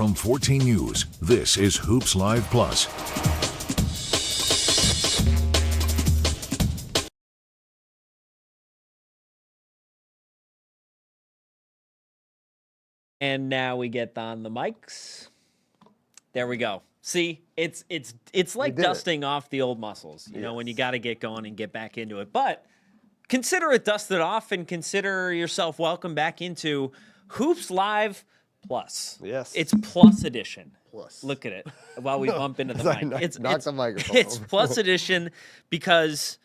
from 14 News, this is Hoops Live Plus. And now we get on the mics. There we go. See, it's like dusting off the old muscles, you know, when you got to get going and get back into it. But consider it dusted off and consider yourself welcome back into Hoops Live Plus. Yes. It's Plus Edition. Plus. Look at it while we bump into the mic. It's the microphone. It's Plus Edition because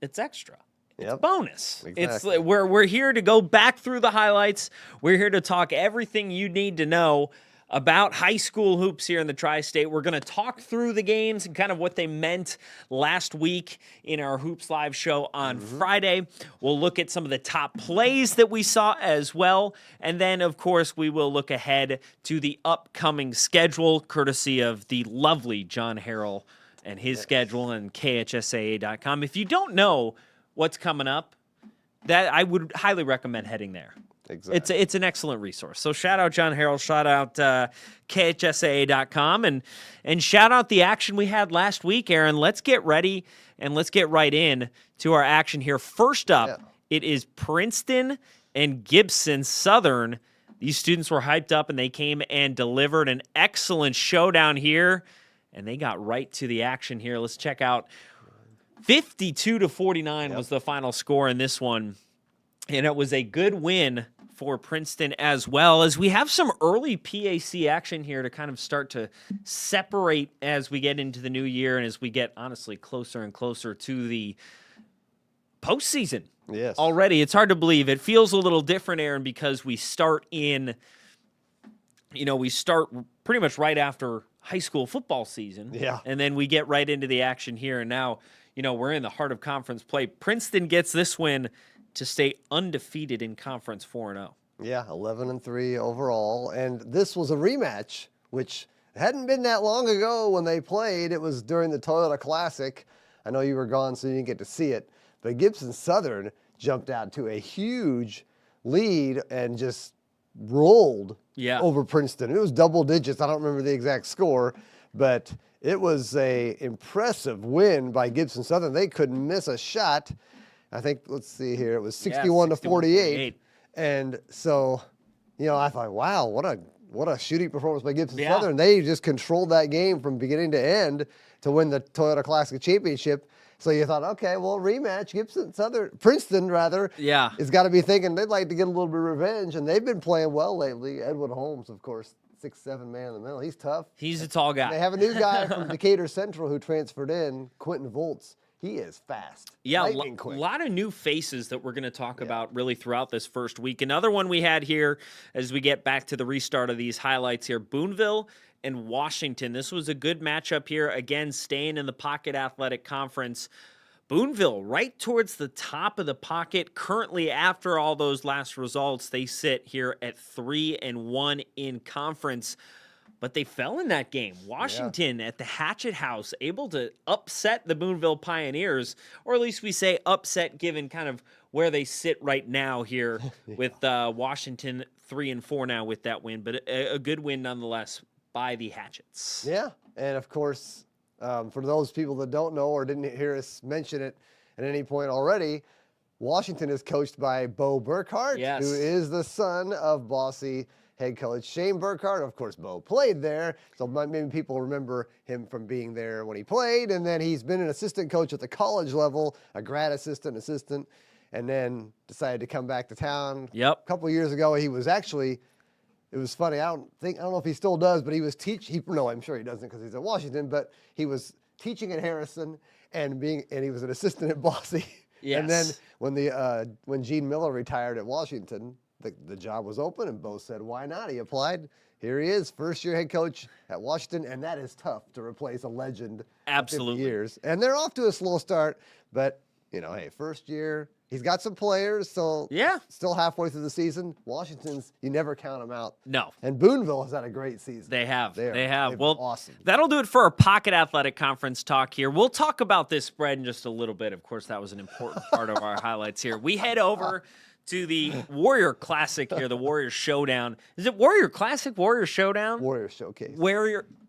it's extra. It's bonus. Exactly. It's we're here to go back through the highlights. We're here to talk everything you need to know about high school hoops here in the Tri-State. We're going to talk through the games and kind of what they meant last week in our Hoops Live show on Friday. We'll look at some of the top plays that we saw as well. And then, of course, we will look ahead to the upcoming schedule, courtesy of the lovely John Harrell and his schedule and KHSAA.com. If you don't know what's coming up, that I would highly recommend heading there. Exactly. It's an excellent resource. So shout out John Harrell, shout out KHSAA.com, and shout out the action we had last week, Aaron. Let's get ready and let's get right in to our action here. First up, it is Princeton and Gibson Southern. These students were hyped up and they came and delivered an excellent showdown here, and they got right to the action here. Let's check out 52-49 was the final score in this one. And it was a good win for Princeton as well, as we have some early PAC action here to kind of start to separate as we get into the new year and as we get, honestly, closer and closer to the postseason. Yes. Already. It's hard to believe. It feels a little different, Aaron, because we start pretty much right after high school football season. Yeah. And then we get right into the action here. And now, we're in the heart of conference play. Princeton gets this win to stay undefeated in conference 4-0. Yeah, 11-3 overall. And this was a rematch, which hadn't been that long ago when they played. It was during the Toyota Classic. I know you were gone, so you didn't get to see it. But Gibson Southern jumped out to a huge lead and just rolled over Princeton. It was double digits. I don't remember the exact score, but it was a impressive win by Gibson Southern. They couldn't miss a shot. I think, let's see here, it was 61-48. And so, I thought, wow, what a shooting performance by Gibson Southern. They just controlled that game from beginning to end to win the Toyota Classic Championship. So you thought, okay, well, rematch, Princeton, has got to be thinking they'd like to get a little bit of revenge, and they've been playing well lately. Edwin Holmes, of course, 6'7" man in the middle. He's tough. He's a tall guy. They have a new guy from Decatur Central who transferred in, Quentin Volts. He is fast. Yeah, a lot of new faces that we're going to talk about really throughout this first week. Another one we had here as we get back to the restart of these highlights here, Boonville and Washington. This was a good matchup here. Again, staying in the Pocket Athletic Conference. Boonville right towards the top of the pocket. Currently, after all those last results, they sit here at 3-1 in conference. But they fell in that game. Washington at the Hatchet House, able to upset the Boonville Pioneers, or at least we say upset given kind of where they sit right now here with Washington 3-4 now with that win. But a good win nonetheless by the Hatchets. Yeah, and of course, for those people that don't know or didn't hear us mention it at any point already, Washington is coached by Bo Burkhart, who is the son of Bossy head coach Shane Burkhart. Of course, Bo played there, so maybe people remember him from being there when he played, and then he's been an assistant coach at the college level, a grad assistant, and then decided to come back to town. A couple of years ago, he was actually, it was funny, I don't know if he still does, but he was no, I'm sure he doesn't because he's at Washington, but he was teaching at Harrison and he was an assistant at Bossy. And then when Gene Miller retired at Washington, the job was open, and Bo said, why not? He applied. Here he is, first-year head coach at Washington, and that is tough to replace a legend. Absolutely. 50 years. And they're off to a slow start, but, hey, first year. He's got some players, so still halfway through the season. Washington's, you never count them out. No. And Boonville has had a great season. They have. They've Well, awesome. That'll do it for our Pocket Athletic Conference talk here. We'll talk about this spread in just a little bit. Of course, that was an important part of our highlights here. We head over to the Warrior Classic here, the Warrior Showdown. Is it Warrior Classic, Warrior Showdown? Warrior Showcase.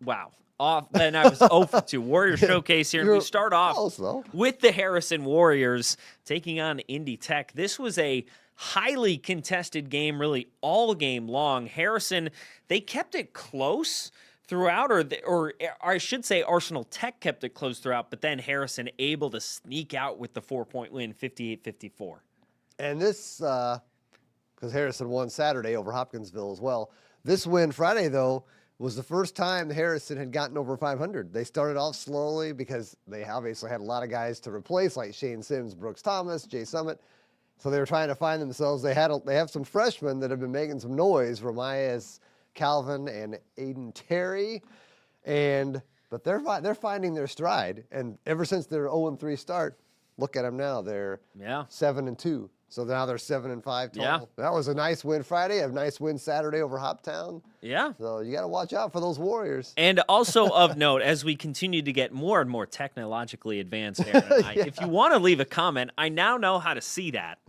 Wow. Off, and I was 0 for 2. Warrior Showcase here. And we start off close, though. with the Harrison Warriors taking on Indy Tech. This was a highly contested game, really all game long. Harrison, they kept it close throughout, or I should say Arsenal Tech kept it close throughout, but then Harrison able to sneak out with the 4-point win, 58-54. And this, because Harrison won Saturday over Hopkinsville as well. This win Friday, though, was the first time Harrison had gotten over 500. They started off slowly because they obviously had a lot of guys to replace, like Shane Sims, Brooks Thomas, Jay Summit. So they were trying to find themselves. They have some freshmen that have been making some noise, Ramias Calvin and Aiden Terry, but they're finding their stride. And ever since their 0-3 start, look at them now. They're 7-2. So now they're 7-5 total. Yeah. That was a nice win Friday, a nice win Saturday over Hoptown. Yeah. So you got to watch out for those Warriors. And also of note, as we continue to get more and more technologically advanced, Aaron and I, if you want to leave a comment, I now know how to see that.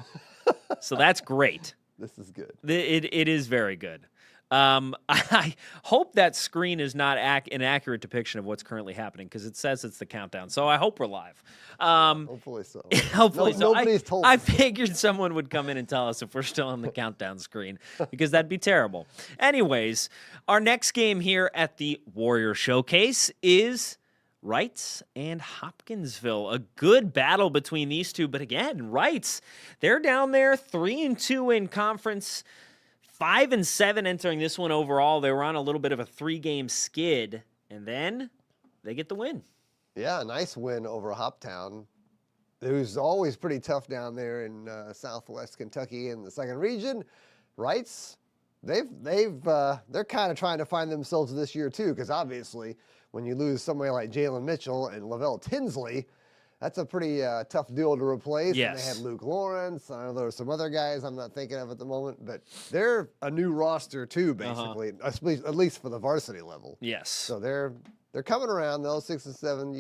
So that's great. This is good. It is very good. I hope that screen is not an accurate depiction of what's currently happening because it says it's the countdown. So I hope we're live. Hopefully so. Hopefully so. Nobody's told I us. figured someone would come in and tell us if we're still on the countdown screen because that'd be terrible. Anyways, our next game here at the Warrior Showcase is Wrights and Hopkinsville. A good battle between these two. But again, Wrights, they're down there 3-2 in conference. 5-7 entering this one overall. They were on a little bit of a 3-game skid, and then they get the win. Yeah, a nice win over Hoptown. It was always pretty tough down there in Southwest Kentucky in the second region. Wrights, they're kind of trying to find themselves this year too, because obviously when you lose somebody like Jalen Mitchell and Lavelle Tinsley, that's a pretty tough deal to replace. Yes. And they had Luke Lawrence. I know there were some other guys I'm not thinking of at the moment, but they're a new roster too, basically, at least for the varsity level. Yes. So they're coming around though, 6-7.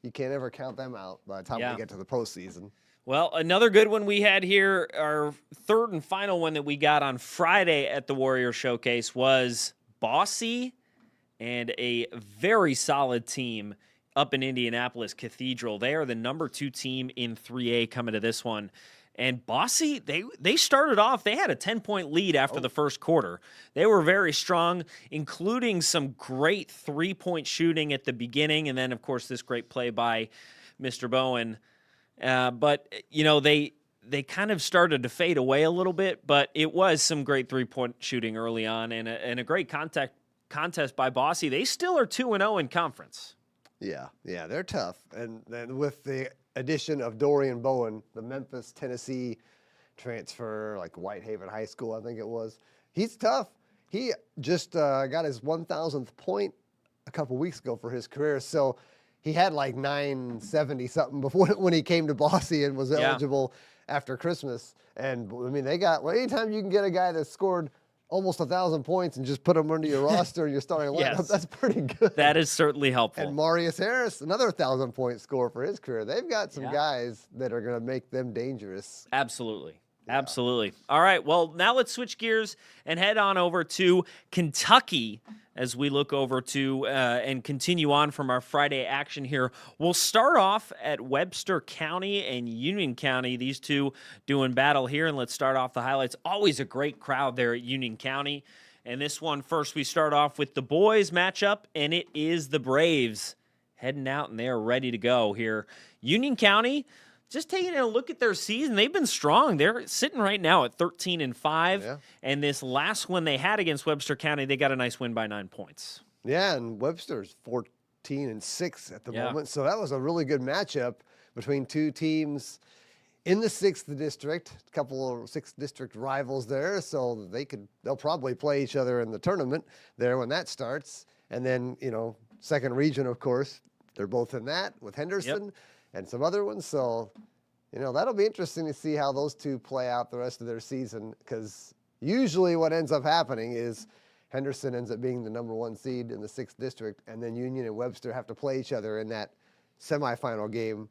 You can't ever count them out by the time we get to the postseason. Well, another good one we had here, our third and final one that we got on Friday at the Warrior Showcase was Bosse and a very solid team up in Indianapolis, Cathedral. They are the number 2 team in 3A coming to this one. And Bosse, they started off, they had a 10-point lead after the first quarter. They were very strong, including some great 3-point shooting at the beginning. And then, of course, this great play by Mr. Bowen. But, you know, they kind of started to fade away a little bit, but it was some great 3-point shooting early on and a great contest by Bosse. They still are 2-0 in conference. Yeah, they're tough. And then with the addition of Dorian Bowen, the Memphis, Tennessee transfer, like Whitehaven High School, I think it was, he's tough. He just got his 1,000th point a couple weeks ago for his career. So he had like 970 something before when he came to Bosse and was eligible after Christmas. And I mean, anytime you can get a guy that scored almost 1,000 points and just put them under your roster and your starting lineup, that's pretty good. That is certainly helpful. And Marius Harris, another 1,000-point score for his career. They've got some guys that are going to make them dangerous. Absolutely. Absolutely. All right, well, now let's switch gears and head on over to Kentucky as we look over to and continue on from our Friday action here. We'll start off at Webster County and Union County, these two doing battle here. And let's start off the highlights. Always a great crowd there at Union County. And this one, first we start off with the boys matchup, and it is the Braves heading out, and they are ready to go here. Union County, just taking a look at their season, they've been strong. They're sitting right now at 13-5. Yeah. And this last one they had against Webster County, they got a nice win by 9 points. Yeah, and Webster's 14-6 at the moment. So that was a really good matchup between two teams in the 6th district, a couple of 6th district rivals there. So they'll probably play each other in the tournament there when that starts. And then, second region, of course, they're both in that with Henderson. And some other ones. So, that'll be interesting to see how those two play out the rest of their season, because usually what ends up happening is Henderson ends up being the number 1 seed in the 6th district, and then Union and Webster have to play each other in that semifinal game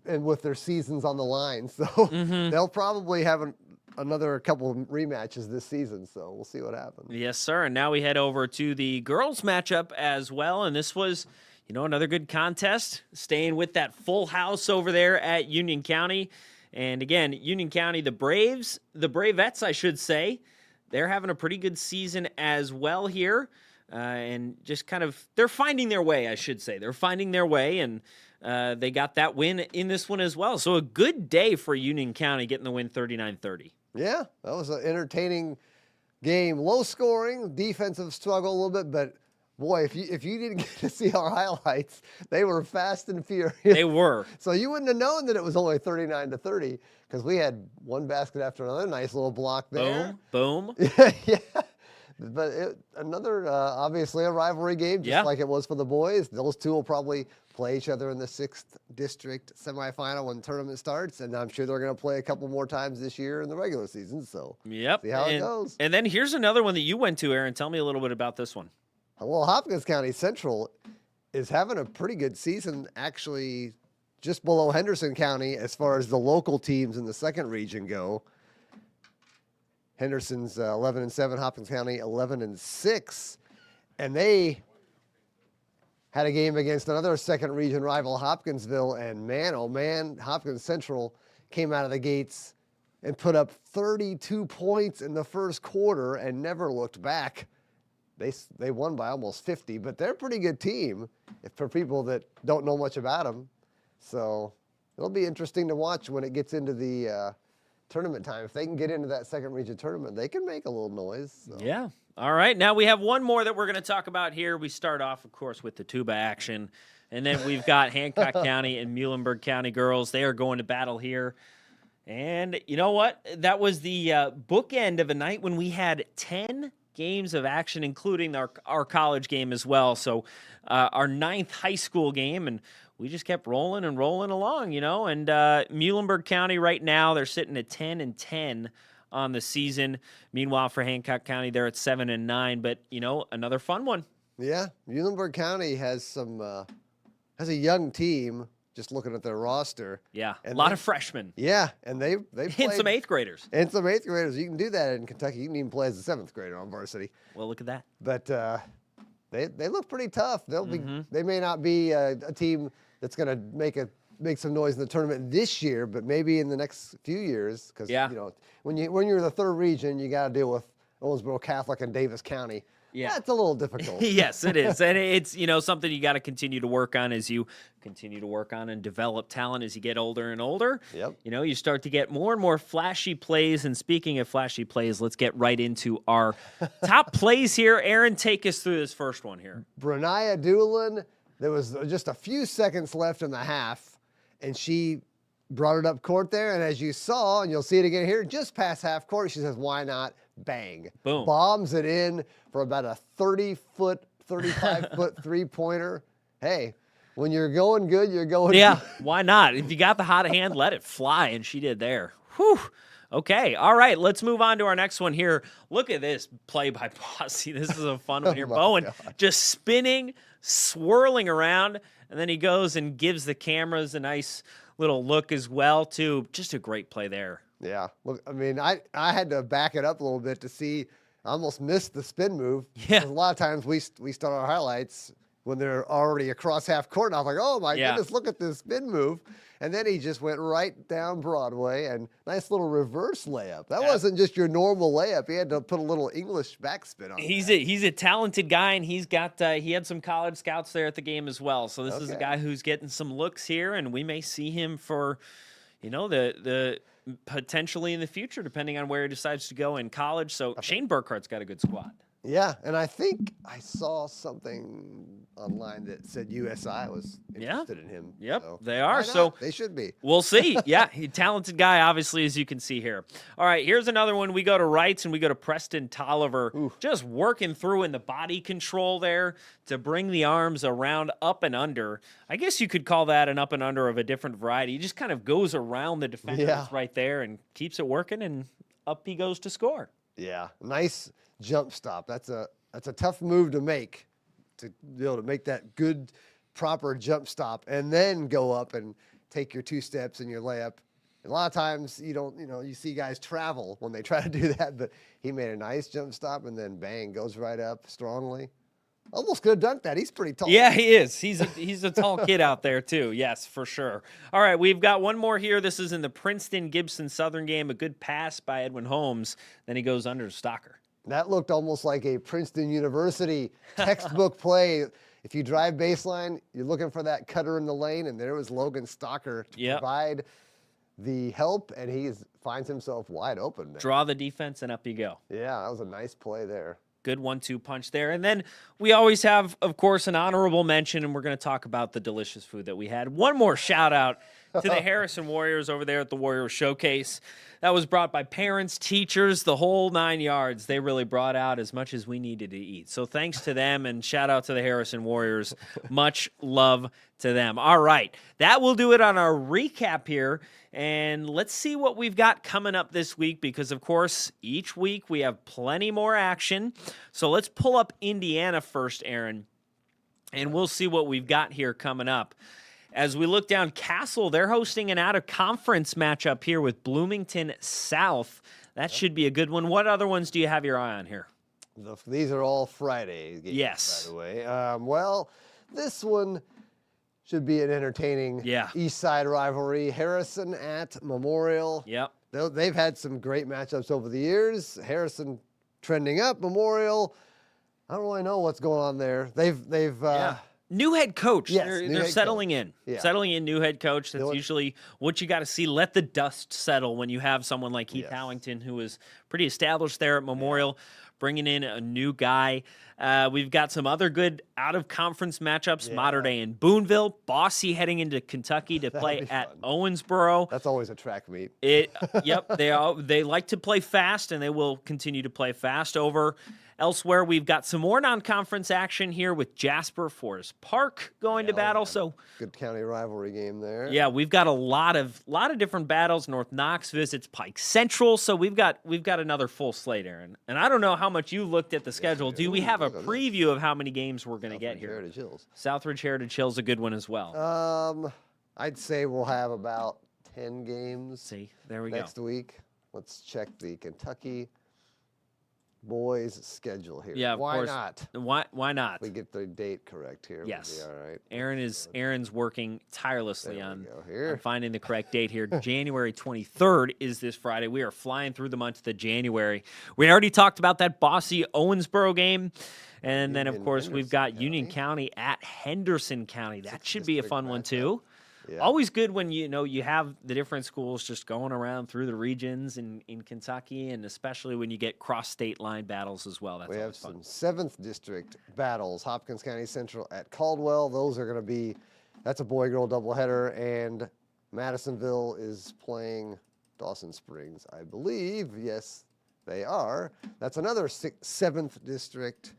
and with their seasons on the line. So they'll probably have another couple of rematches this season, so we'll see what happens. Yes, sir. And now we head over to the girls matchup as well. And this was, another good contest, staying with that full house over there at Union County. And again, Union County, the Bravettes, I should say, they're having a pretty good season as well here. And just they're finding their way, I should say. They're finding their way, and they got that win in this one as well. So a good day for Union County getting the win 39-30. Yeah, that was an entertaining game. Low scoring, defensive struggle a little bit, but boy, if you didn't get to see our highlights, they were fast and furious. They were. So you wouldn't have known that it was only 39-30 because we had one basket after another. Nice little block there. Boom. Yeah. But obviously a rivalry game, just like it was for the boys. Those two will probably play each other in the 6th District semifinal when the tournament starts, and I'm sure they're going to play a couple more times this year in the regular season. So yep. See how it goes. And then here's another one that you went to, Aaron. Tell me a little bit about this one. Well, Hopkins County Central is having a pretty good season, actually just below Henderson County as far as the local teams in the 2nd region go. Henderson's 11-7, Hopkins County 11-6, and they had a game against another 2nd region rival, Hopkinsville, and man, oh man, Hopkins Central came out of the gates and put up 32 points in the first quarter and never looked back. They won by almost 50, but they're a pretty good team for people that don't know much about them. So it'll be interesting to watch when it gets into the tournament time. If they can get into that 2nd region tournament, they can make a little noise. So. Yeah. All right. Now we have one more that we're going to talk about here. We start off, of course, with the tuba action. And then we've got Hancock County and Muhlenberg County girls. They are going to battle here. And you know what? That was the bookend of a night when we had 10 games of action, including our college game as well. So our 9th high school game, and we just kept rolling along, And Muhlenberg County right now, they're sitting at 10-10 on the season. Meanwhile, for Hancock County, they're at 7-9. But another fun one. Yeah, Muhlenberg County has a young team. Just looking at their roster. Yeah, and a lot of freshmen. Yeah, and they played. And some 8th graders. And some 8th graders. You can do that in Kentucky. You can even play as a 7th grader on varsity. Well, look at that. But they look pretty tough. They may not be a team that's going to make some noise in the tournament this year, but maybe in the next few years. Because when you're in the 3rd region, you got to deal with Owensboro Catholic and Davis County. Yeah, that's a little difficult. Yes, it is, and it's something you got to continue to work on as you continue to work on and develop talent as you get older and older. Yep. You start to get more and more flashy plays. And speaking of flashy plays, let's get right into our top plays here. Aaron, take us through this first one here. Brania Doolin. There was just a few seconds left in the half, and she brought it up court there. And as you saw, and you'll see it again here, just past half court, she says, "Why not?" Bang. Boom. Bombs it in for about a 30-foot, 35-foot three-pointer. Hey, when you're going good, you're going Yeah, good. why not? If you got the hot hand, let it fly, and she did there. Whew. Okay, all right, let's move on to our next one here. Look at this play by Bossy. This is a fun one here. Bowen just spinning, swirling around, and then he goes and gives the cameras a nice little look as well, too. Just a great play there. Yeah. Look, I mean, I had to back it up a little bit to see. I almost missed the spin move. Yeah. 'Cause a lot of times we start our highlights when they're already across half court. And I was like, oh, my goodness, look at this spin move. And then he just went right down Broadway and nice little reverse layup. That wasn't just your normal layup. He had to put a little English backspin on it. He's a talented guy, and he had some college scouts there at the game as well. So this is a guy who's getting some looks here, and we may see him for, the potentially in the future, depending on where he decides to go in college. So Shane Burkhart's got a good squad. Yeah, and I think I saw something online that said USI was interested in him. Yep, so they are. why not? So they should be. We'll see. Yeah, he's a talented guy, obviously, as you can see here. All right, here's another one. We go to Wrights, and we go to Preston Tolliver. Just working through in the body control there to bring the arms around, up and under. I guess you could call that an up and under of a different variety. He just kind of goes around the defenders right there and keeps it working, and up he goes to score. Yeah, nice jump stop. That's a tough move to make, to be able to make that good, proper jump stop and then go up and take your 2 steps and your layup. A lot of times you don't, you see guys travel when they try to do that, but he made a nice jump stop and then bang, goes right up strongly. Almost could have dunked that. He's pretty tall. Yeah, he is. He's a tall kid out there too. Yes, for sure. All right, we've got one more here. This is in the Princeton-Gibson Southern game. A good pass by Edwin Holmes. Then he goes under to Stocker. That looked almost like a Princeton University textbook play. If you drive baseline, you're looking for that cutter in the lane, and there was Logan Stocker to provide the help, and he finds himself wide open. Draw the defense, and up you go. Yeah, that was a nice play there. Good 1-2 punch there. And then we always have, of course, an honorable mention, and we're going to talk about the delicious food that we had. One more shout out to the Harrison Warriors over there at the Warrior Showcase. That was brought by parents, teachers, the whole 9 yards. They really brought out as much as we needed to eat. So thanks to them, and shout out to the Harrison Warriors. Much love to them. All right, that will do it on our recap here. And let's see what we've got coming up this week because, of course, each week we have plenty more action. So let's pull up Indiana first, Aaron, and we'll see what we've got here coming up. As we look down, Castle, they're hosting an out-of-conference matchup here with Bloomington South. That should be a good one. What other ones do you have your eye on here? These are all Friday games, yes, by the way. Well, this one should be an entertaining East Side rivalry. Harrison at Memorial. Yep. They've had some great matchups over the years. Harrison trending up. Memorial, I don't really know what's going on there. They've new head coach. Yes, they're settling in. Yeah. Settling in, new head coach. That's usually what you got to see. Let the dust settle when you have someone like Keith Howington, who is pretty established there at Memorial, bringing in a new guy. We've got some other good out-of-conference matchups. Mater Dei and Boonville. Bossy heading into Kentucky to play at Owensboro. That's always a track meet. Yep, they like to play fast, and they will continue to play fast. Over elsewhere, we've got some more non-conference action here with Jasper Forest Park going to battle. So good county rivalry game there. Yeah, we've got a lot of different battles. North Knox visits Pike Central, so we've got another full slate, Aaron. And I don't know how much you looked at the schedule. Do we have a preview of how many games we're going to get here? Heritage Hills. Southridge Heritage Hills, a good one as well. I'd say we'll have about 10 games. See, there we next week. Let's check the Kentucky boys schedule here. Yeah, of why course. not? Why not? We get the date correct here. Yes. We'll be all right. Aaron's working tirelessly on here. finding the correct date here. January 23rd is this Friday. We are flying through the month of January. We already talked about that Bossy Owensboro game. And then, of course, we've got Union County at Henderson County. That should be a fun one, too. Yeah. Always good when you have the different schools just going around through the regions in Kentucky, and especially when you get cross-state line battles as well. That's we have fun. some 7th District battles. Hopkins County Central at Caldwell. Those are going to be, that's a boy-girl doubleheader, and Madisonville is playing Dawson Springs, I believe. Yes, they are. That's another 7th District,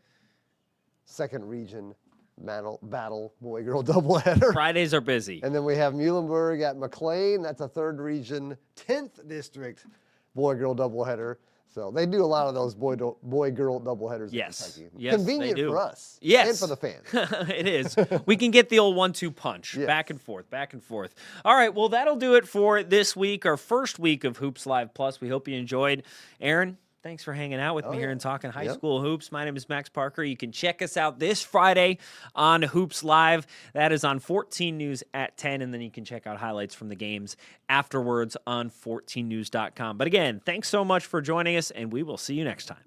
2nd Region battle boy-girl doubleheader. Fridays are busy. And then we have Muhlenberg at McLean. That's a 3rd Region, 10th District boy-girl doubleheader. So they do a lot of those boy-girl doubleheaders in Kentucky. Yes, convenient they do. for us. Yes. And for the fans. It is. We can get the old 1-2 punch. Yes. Back and forth, back and forth. All right, well, that'll do it for this week, our first week of Hoops Live Plus. We hope you enjoyed. Aaron, thanks for hanging out with me here and talking high school hoops. My name is Max Parker. You can check us out this Friday on Hoops Live. That is on 14 News at 10, and then you can check out highlights from the games afterwards on 14news.com. But again, thanks so much for joining us, and we will see you next time.